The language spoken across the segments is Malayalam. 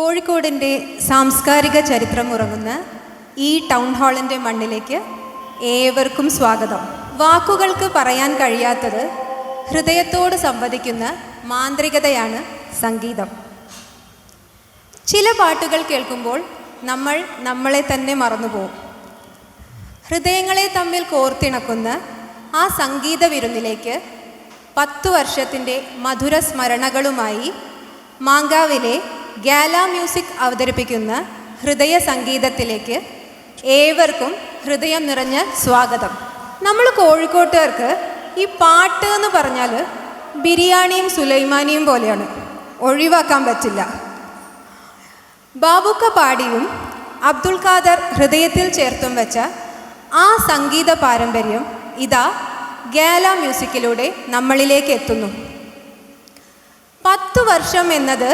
കോഴിക്കോടിൻ്റെ സാംസ്കാരിക ചരിത്രം ഉറങ്ങുന്ന ഈ ടൗൺ ഹാളിൻ്റെ മണ്ണിലേക്ക് ഏവർക്കും സ്വാഗതം. വാക്കുകൾക്ക് പറയാൻ കഴിയാത്തത് ഹൃദയത്തോട് സംവദിക്കുന്ന മാന്ത്രികതയാണ് സംഗീതം. ചില പാട്ടുകൾ കേൾക്കുമ്പോൾ നമ്മൾ നമ്മളെ തന്നെ മറന്നുപോകും. ഹൃദയങ്ങളെ തമ്മിൽ കോർത്തിണക്കുന്ന ആ സംഗീത വിരുന്നിലേക്ക് 10 വർഷത്തിൻ്റെ മധുര സ്മരണകളുമായി മാങ്കാവിലെ ഗാല മ്യൂസിക് അവതരിപ്പിക്കുന്ന ഹൃദയ സംഗീതത്തിലേക്ക് ഏവർക്കും ഹൃദയം നിറഞ്ഞ സ്വാഗതം. നമ്മൾ കോഴിക്കോട്ടുകാർക്ക് ഈ പാട്ട് എന്ന് പറഞ്ഞാൽ ബിരിയാണിയും സുലൈമാനിയും പോലെയാണ്, ഒഴിവാക്കാൻ പറ്റില്ല. ബാബുക്ക പാടിയും അബ്ദുൽ ഖാദർ ഹൃദയത്തിൽ ചേർത്തും വെച്ച ആ സംഗീത പാരമ്പര്യം ഇതാ ഗാല മ്യൂസിക്കിലൂടെ നമ്മളിലേക്ക് എത്തുന്നു. 10 വർഷം എന്നത്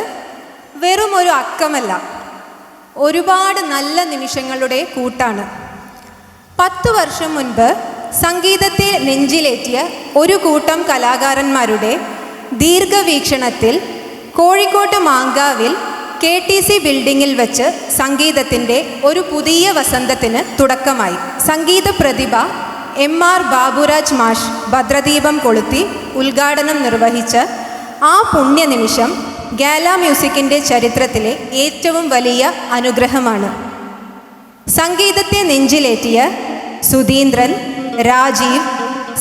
വെറും ഒരു അക്കമല്ല, ഒരുപാട് നല്ല നിമിഷങ്ങളുടെ കൂട്ടാണ്. 10 വർഷം മുൻപ് സംഗീതത്തെ നെഞ്ചിലേറ്റിയ ഒരു കൂട്ടം കലാകാരന്മാരുടെ ദീർഘവീക്ഷണത്തിൽ കോഴിക്കോട്ട് മാങ്കാവിൽ KTC ബിൽഡിങ്ങിൽ വെച്ച് സംഗീതത്തിൻ്റെ ഒരു പുതിയ വസന്തത്തിന് തുടക്കമായി. സംഗീത പ്രതിഭ MR ബാബുരാജ് മാഷ് ഭദ്രദീപം കൊളുത്തി ഉദ്ഘാടനം നിർവഹിച്ച ആ പുണ്യനിമിഷം ഗാല മ്യൂസിക്കിൻ്റെ ചരിത്രത്തിലെ ഏറ്റവും വലിയ അനുഗ്രഹമാണ്. സംഗീതത്തെ നെഞ്ചിലേറ്റിയ സുധീന്ദ്രൻ, രാജീവ്,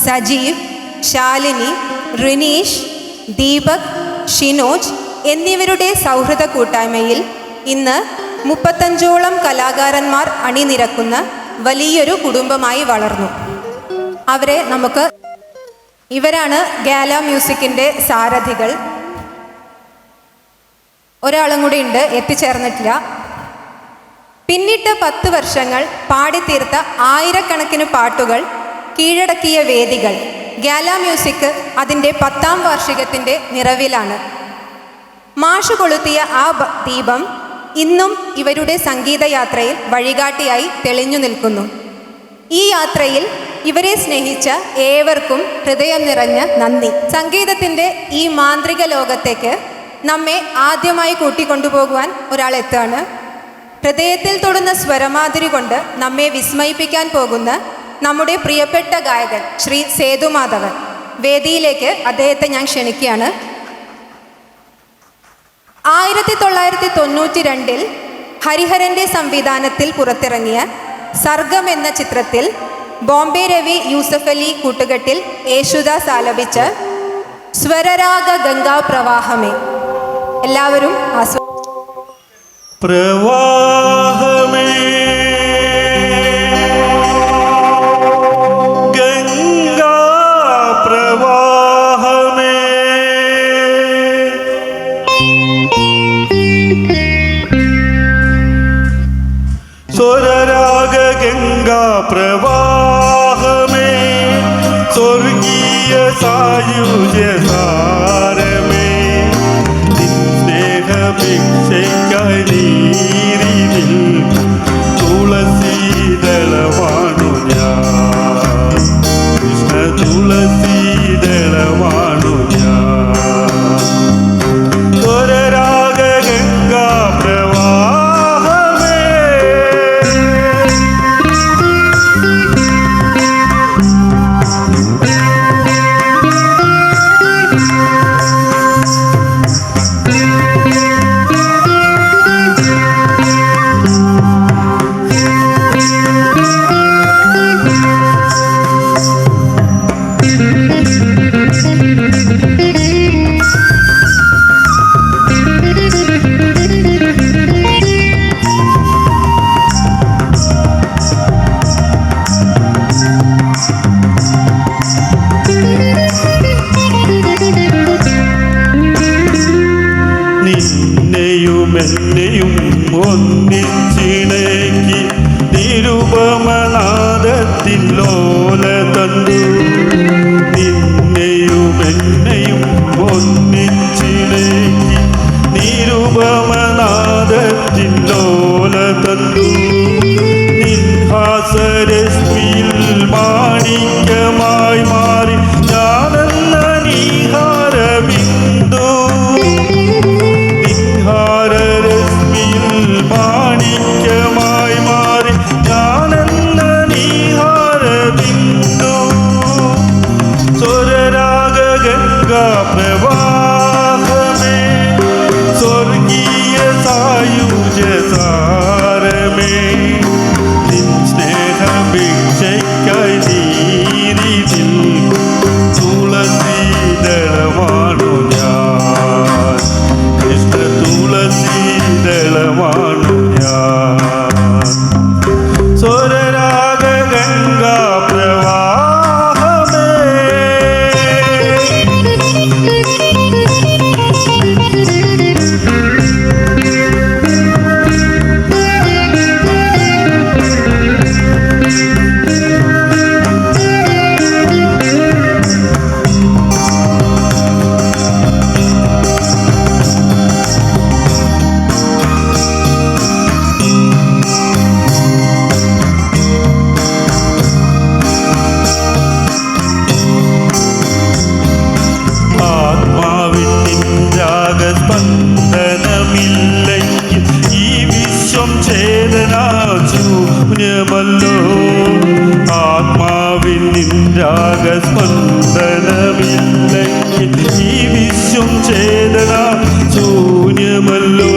സജീവ്, ശാലിനി, റിനീഷ്, ദീപക്, ഷിനോജ് എന്നിവരുടെ സൗഹൃദ കൂട്ടായ്മയിൽ ഇന്ന് 35ഓളം കലാകാരന്മാർ അണിനിരക്കുന്ന വലിയൊരു കുടുംബമായി വളർന്നു. ഇവരാണ് ഗാല മ്യൂസിക്കിൻ്റെ സാരഥികൾ. ഒരാളും കൂടി ഉണ്ട്, എത്തിച്ചേർന്നിട്ടില്ല. പിന്നിട്ട 10 വർഷങ്ങൾ പാടിത്തീർത്ത ആയിരക്കണക്കിന് പാട്ടുകൾ കീഴടക്കിയ വേദികൾ. ഗാല മ്യൂസിക് അതിൻ്റെ 10ാം വാർഷികത്തിൻ്റെ നിറവിലാണ്. മാഷ് കൊളുത്തിയ ആ ദീപം ഇന്നും ഇവരുടെ സംഗീതയാത്രയിൽ വഴികാട്ടിയായി തെളിഞ്ഞു നിൽക്കുന്നു. ഈ യാത്രയിൽ ഇവരെ സ്നേഹിച്ച ഏവർക്കും ഹൃദയം നിറഞ്ഞ നന്ദി. സംഗീതത്തിൻ്റെ ഈ മാന്ത്രിക ലോകത്തേക്ക് നമ്മെ ആദ്യമായി കൂട്ടിക്കൊണ്ടുപോകുവാൻ ഒരാളെത്താണ്. ഹൃദയത്തിൽ തൊടുന്ന സ്വരമാധുരി കൊണ്ട് നമ്മെ വിസ്മയിപ്പിക്കാൻ പോകുന്ന നമ്മുടെ പ്രിയപ്പെട്ട ഗായകൻ ശ്രീ സേതുമാധവൻ. വേദിയിലേക്ക് അദ്ദേഹത്തെ ഞാൻ ക്ഷണിക്കുകയാണ്. 1992 ഹരിഹരൻ്റെ സംവിധാനത്തിൽ പുറത്തിറങ്ങിയ സർഗം എന്ന ചിത്രത്തിൽ ബോംബെ രവി, യൂസഫ് അലി കൂട്ടുകെട്ടിൽ യേശുദാസ് ആലപിച്ച സ്വരരാഗ ഗംഗാ പ്രവാഹമേ. എല്ലാവരും പ്രവാഹമേ ഗംഗാ പ്രവാഹമേ സ്വരരാഗ ഗംഗാ പ്രവാഹമേ സ്വർഗീയ സായുജ്യ സാരമേ ഭിക്ഷയ്ക്കനീരിതിൽ തുളസീദളമാണു ഞാൻ, കൃഷ്ണ തുളസീദളമാണു ഞാൻ. സ്വരരാഗ ഗംഗാ പ്രവാഹമേ എന്നെയും ഒന്നിച്ചിണക്കി നിരുപമനാദത്തിൽ ലോല തന്നു. നിന്നെയും എന്നെയും ഒന്നിച്ചിണക്കി നിരുപമനാദത്തിൽ ലോല തന്നു. നിൻഹാസരശ്മിയിൽ മാണിക്യമായി മാറി ഞാനെന്ന നീഹാരബിന്ദു. നിൻഹാരരശ്മി വിശ്വം ചേതന ശൂന്യമല്ലോ ആത്മാവിൻ രാഗസ്പന്ദനമില്ലെങ്കിൽ ഈ വിശ്വം ചേതന ശൂന്യമല്ലോ